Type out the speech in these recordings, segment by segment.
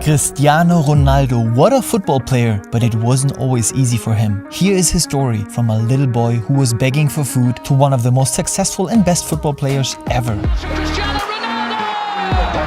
Cristiano Ronaldo, what a football player, but it wasn't always easy for him. Here is his story from a little boy who was begging for food to one of the most successful and best football players ever. Cristiano Ronaldo!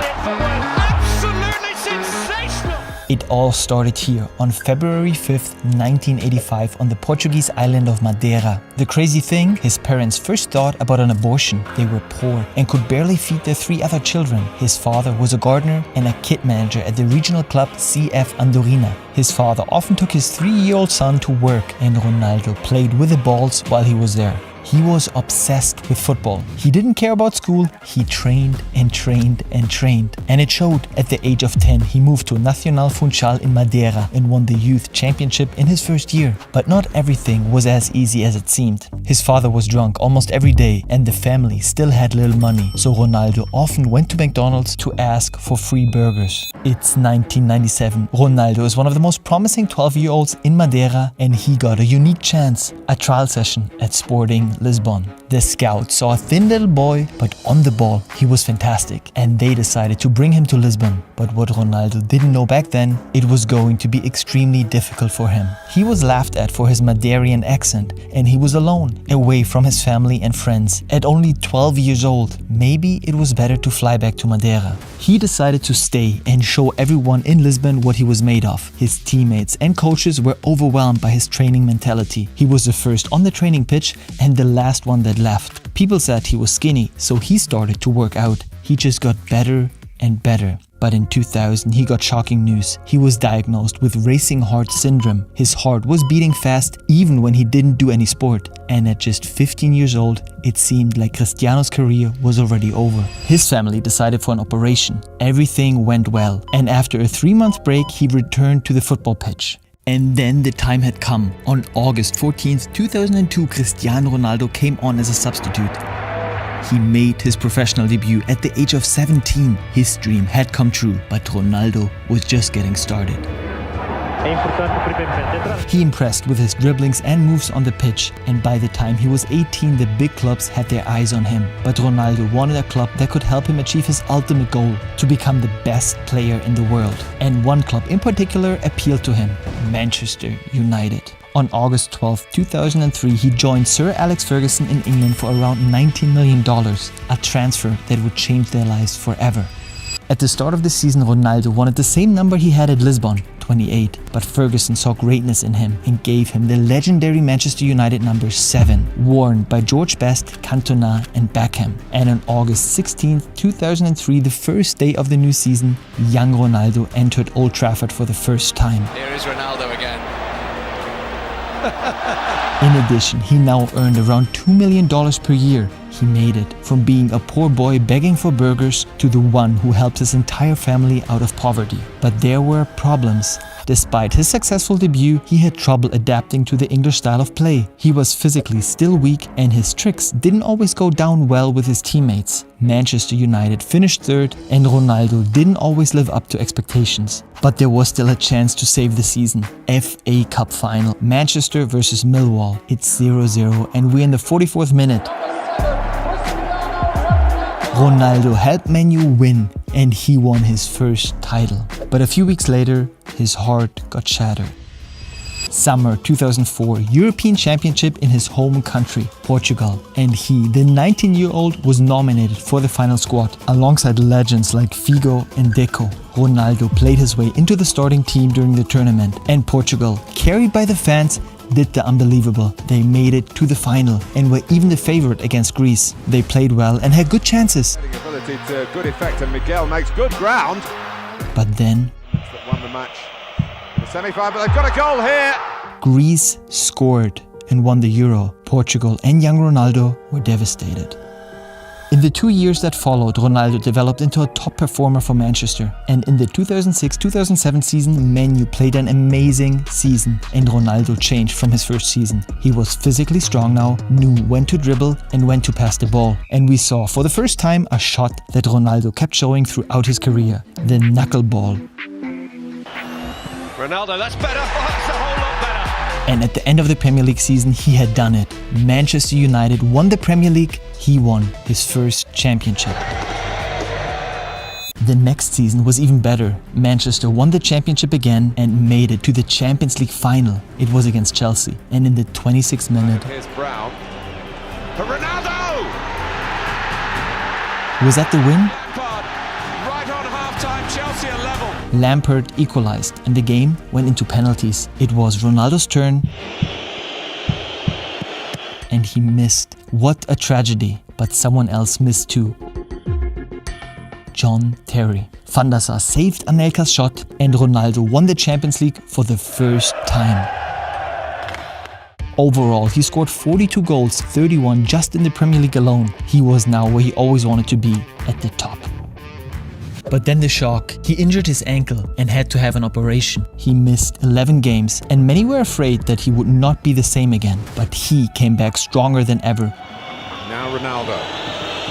Absolutely sensational! It all started here on February 5th, 1985 on the Portuguese island of Madeira. The crazy thing, his parents first thought about an abortion. They were poor and could barely feed their 3 other children. His father was a gardener and a kit manager at the regional club CF Andorina. His father often took his 3-year-old son to work and Ronaldo played with the balls while he was there. He was obsessed with football. He didn't care about school, he trained and trained and trained. And it showed. At the age of 10, he moved to Nacional Funchal in Madeira and won the youth championship in his first year. But not everything was as easy as it seemed. His father was drunk almost every day and the family still had little money. So Ronaldo often went to McDonald's to ask for free burgers. It's 1997. Ronaldo is one of the most promising 12-year-olds in Madeira and he got a unique chance. A trial session at Sporting Lisbon. The scouts saw a thin little boy, but on the ball he was fantastic and they decided to bring him to Lisbon. But what Ronaldo didn't know back then, it was going to be extremely difficult for him. He was laughed at for his Madeiran accent and he was alone, away from his family and friends. At only 12 years old, maybe it was better to fly back to Madeira. He decided to stay and show everyone in Lisbon what he was made of. His teammates and coaches were overwhelmed by his training mentality. He was the first on the training pitch and the last one that left. People said he was skinny, so he started to work out. He just got better and better. But in 2000, he got shocking news. He was diagnosed with racing heart syndrome. His heart was beating fast even when he didn't do any sport. And at just 15 years old, it seemed like Cristiano's career was already over. His family decided for an operation. Everything went well. And after a 3-month break, he returned to the football pitch. And then the time had come. On August 14th, 2002, Cristiano Ronaldo came on as a substitute. He made his professional debut at the age of 17. His dream had come true, but Ronaldo was just getting started. He impressed with his dribblings and moves on the pitch, and by the time he was 18, the big clubs had their eyes on him. But Ronaldo wanted a club that could help him achieve his ultimate goal, to become the best player in the world. And one club in particular appealed to him, Manchester United. On August 12, 2003, he joined Sir Alex Ferguson in England for around $19 million, a transfer that would change their lives forever. At the start of the season, Ronaldo wanted the same number he had at Lisbon, 28, but Ferguson saw greatness in him and gave him the legendary Manchester United number 7, worn by George Best, Cantona and Beckham. And on August 16, 2003, the first day of the new season, young Ronaldo entered Old Trafford for the first time. Here is Ronaldo again. In addition, he now earned around $2 million per year. He made it from being a poor boy begging for burgers to the one who helped his entire family out of poverty. But there were problems. Despite his successful debut, he had trouble adapting to the English style of play. He was physically still weak and his tricks didn't always go down well with his teammates. Manchester United finished third and Ronaldo didn't always live up to expectations. But there was still a chance to save the season. FA Cup final, Manchester versus Millwall. It's 0-0 and we're in the 44th minute. Ronaldo helped Man U win and he won his first title. But a few weeks later, his heart got shattered. Summer 2004, European Championship in his home country, Portugal. And he, the 19-year-old, was nominated for the final squad. Alongside legends like Figo and Deco, Ronaldo played his way into the starting team during the tournament. And Portugal, carried by the fans, did the unbelievable. They made it to the final and were even the favorite against Greece. They played well and had good chances. Ability to good effect and Miguel makes good ground. But then That won the match in the semi-final, but they've got a goal here. Greece scored and won the Euro. Portugal and young Ronaldo were devastated. In the 2 years that followed, Ronaldo developed into a top performer for Manchester. And in the 2006-2007 season, Man U played an amazing season and Ronaldo changed from his first season. He was physically strong now, knew when to dribble and when to pass the ball. And we saw for the first time a shot that Ronaldo kept showing throughout his career, the knuckleball. Ronaldo, that's better. Oh, that's a whole lot better. And at the end of the Premier League season, he had done it. Manchester United won the Premier League. He won his first championship. The next season was even better. Manchester won the championship again and made it to the Champions League final. It was against Chelsea, and in the 26th minute, Here's Brown. For Ronaldo! was that the win? Lampard, right on half-time, Chelsea are level. Lampard equalized, and the game went into penalties. It was Ronaldo's turn, and he missed. What a tragedy, but someone else missed too. John Terry. Van der Sar saved Anelka's shot, and Ronaldo won the Champions League for the first time. Overall, he scored 42 goals, 31 just in the Premier League alone. He was now where he always wanted to be, at the top. But then the shock. He injured his ankle and had to have an operation. He missed 11 games, and many were afraid that he would not be the same again. But he came back stronger than ever. Now Ronaldo.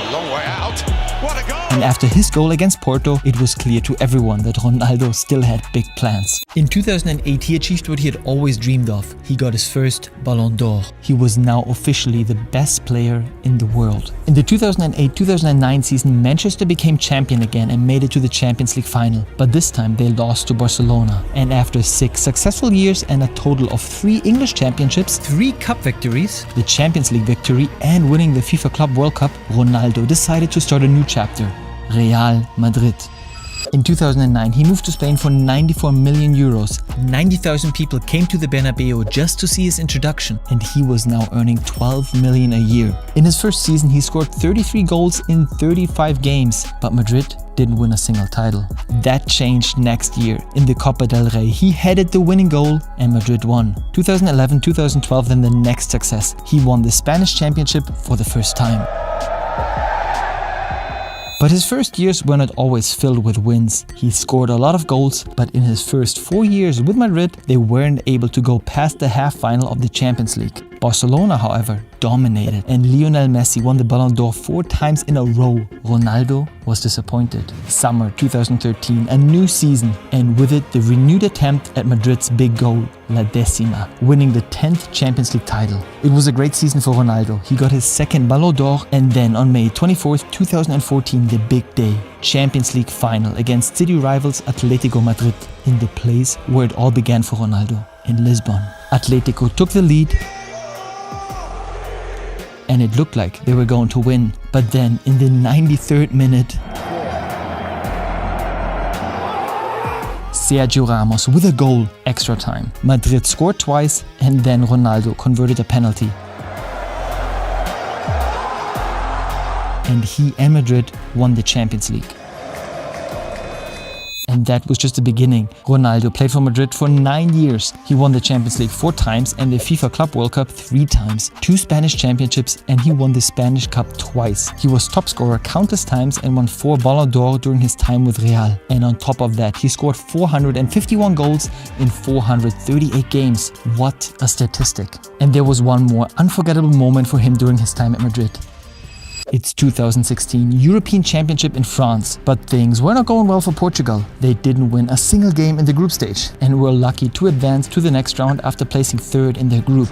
A long way out. What a goal! And after his goal against Porto, it was clear to everyone that Ronaldo still had big plans. In 2008, he achieved what he had always dreamed of. He got his first Ballon d'Or. He was now officially the best player in the world. In the 2008-2009 season, Manchester became champion again and made it to the Champions League final. But this time they lost to Barcelona. And after 6 successful years and a total of 3 English championships, 3 cup victories, the Champions League victory, and winning the FIFA Club World Cup, Ronaldo decided to start a new chapter. Real Madrid. In 2009, he moved to Spain for 94 million euros. 90,000 people came to the Bernabeu just to see his introduction, and he was now earning 12 million a year. In his first season, he scored 33 goals in 35 games, but Madrid didn't win a single title. That changed next year. In the Copa del Rey, he headed the winning goal and Madrid won. 2011, 2012, then the next success. He won the Spanish championship for the first time. But his first years were not always filled with wins. He scored a lot of goals, but in his first 4 years with Madrid, they weren't able to go past the half-final of the Champions League. Barcelona, however, dominated, and Lionel Messi won the Ballon d'Or 4 times in a row. Ronaldo was disappointed. Summer 2013, a new season, and with it the renewed attempt at Madrid's big goal, La Décima, winning the 10th Champions League title. It was a great season for Ronaldo. He got his second Ballon d'Or, and then on May 24th, 2014, the big day, Champions League final against city rivals Atletico Madrid, in the place where it all began for Ronaldo, in Lisbon. Atletico took the lead, and it looked like they were going to win. But then, in the 93rd minute, Sergio Ramos with a goal, extra time. Madrid scored twice, and then Ronaldo converted a penalty. And he and Madrid won the Champions League. And that was just the beginning. Ronaldo played for Madrid for 9 years. He won the Champions League 4 times and the FIFA Club World Cup 3 times, 2 Spanish championships, and he won the Spanish Cup twice. He was top scorer countless times and won 4 Ballon d'Or during his time with Real. And on top of that, he scored 451 goals in 438 games. What a statistic. And there was one more unforgettable moment for him during his time at Madrid. It's 2016 European Championship in France, but things were not going well for Portugal. They didn't win a single game in the group stage and were lucky to advance to the next round after placing 3rd in their group.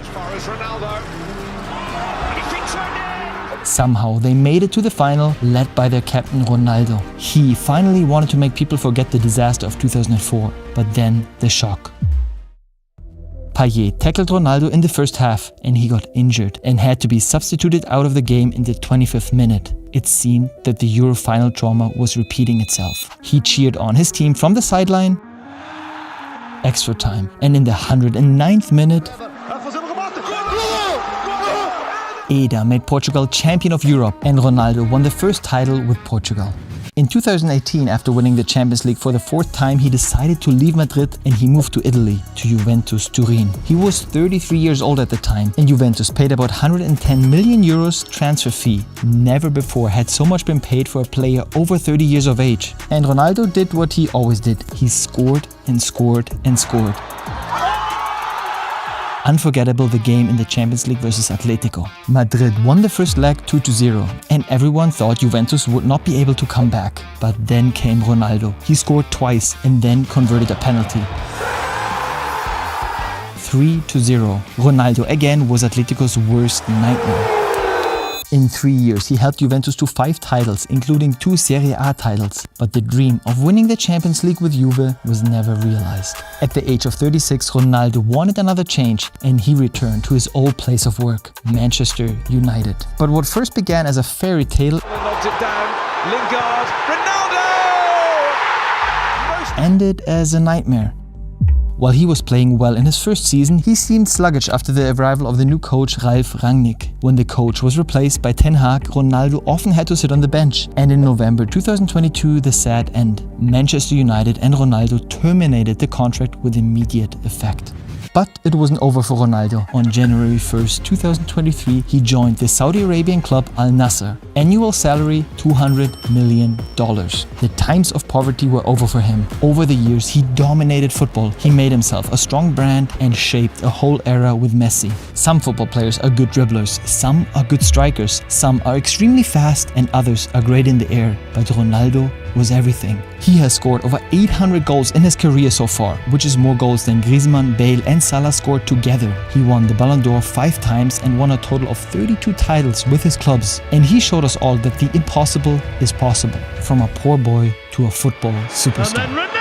Somehow they made it to the final, led by their captain Ronaldo. He finally wanted to make people forget the disaster of 2004, but then the shock. Payet tackled Ronaldo in the first half, and he got injured and had to be substituted out of the game in the 25th minute. It seemed that the Euro final trauma was repeating itself. He cheered on his team from the sideline, extra time, and in the 109th minute, Eder made Portugal champion of Europe, and Ronaldo won the first title with Portugal. In 2018, after winning the Champions League for the 4th time, he decided to leave Madrid and he moved to Italy, to Juventus Turin. He was 33 years old at the time, and Juventus paid about 110 million euros transfer fee. Never before had so much been paid for a player over 30 years of age. And Ronaldo did what he always did. He scored and scored and scored. Unforgettable, the game in the Champions League versus Atletico. Madrid won the first leg 2-0, and everyone thought Juventus would not be able to come back. But then came Ronaldo. He scored twice and then converted a penalty. 3-0. Ronaldo again was Atletico's worst nightmare. In 3 years, he helped Juventus to 5 titles, including 2 Serie A titles. But the dream of winning the Champions League with Juve was never realized. At the age of 36, Ronaldo wanted another change, and he returned to his old place of work, Manchester United. But what first began as a fairy tale ended as a nightmare. While he was playing well in his first season, he seemed sluggish after the arrival of the new coach Ralf Rangnick. When the coach was replaced by Ten Hag, Ronaldo often had to sit on the bench. And in November 2022, the sad end. Manchester United and Ronaldo terminated the contract with immediate effect. But it wasn't over for Ronaldo. On January 1st, 2023, he joined the Saudi Arabian club Al Nassr. Annual salary $200 million. The times of poverty were over for him. Over the years, he dominated football. He made himself a strong brand and shaped a whole era with Messi. Some football players are good dribblers, some are good strikers, some are extremely fast, and others are great in the air. But Ronaldo was everything. He has scored over 800 goals in his career so far, which is more goals than Griezmann, Bale and Salah scored together. He won the Ballon d'Or 5 times and won a total of 32 titles with his clubs. And he showed us all that the impossible is possible. From a poor boy to a football superstar.